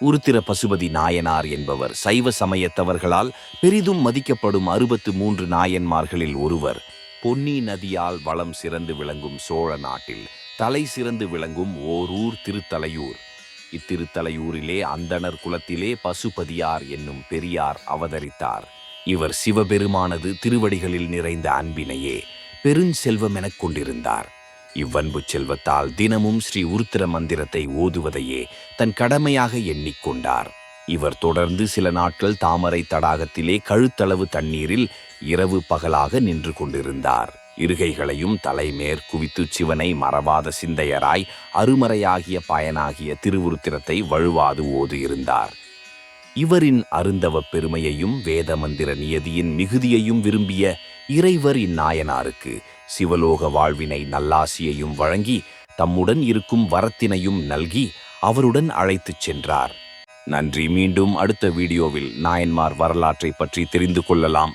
உருத்திர பசுபதி நாயனார் என்பவர் சைவ சமயத்தவர்களால் பெரிதும் மதிக்கப்படும் 63 நாயன்மார்களில் ஒருவர். பொன்னி நதியால் வளம் சிறந்து விளங்கும் சோழ நாட்டில் தலை சிறந்து விளங்கும் ஓர் ஊர் திருத்தலையூர். இத்திருத்தலையூரிலே அந்தணர் குலத்திலே பசுபதியார் என்னும் பெரியார் அவதரித்தார். இவர் சிவபெருமானது திருவடிகளில் நிறைந்த அன்பினையே பெருஞ்செல்வம் எனக் கொண்டிருந்தார். இவ்வன்பு செல்வத்தால் தினமும் ஸ்ரீ உருத்திர மந்திரத்தை ஓதுவதையே தன் கடமையாக எண்ணிக்கொண்டார். இவர் தொடர்ந்து சில நாட்கள் தாமரை தடாகத்திலே கழுத்தளவு தண்ணீரில் இரவு பகலாக நின்று கொண்டிருந்தார். இருகைகளையும் தலைமேற் குவித்து சிவனை மறவாத சிந்தையராய் அருமறையாகிய பயனாகிய திருவுருத்திரத்தை வழுவாது ஓது இருந்தார். இவரின் அருந்தவ பெருமையையும் வேத மந்திர நியதியின் மிகுதியையும் விரும்பிய இறைவர் இந்நாயனாருக்கு சிவலோக வாழ்வினை நல்லாசியையும் வழங்கி தம்முடன் இருக்கும் வரத்தினையும் நல்கி அவருடன் அழைத்துச் சென்றார். நன்றி. மீண்டும் அடுத்த வீடியோவில் நாயன்மார் வரலாற்றை பற்றி தெரிந்து கொள்ளலாம்.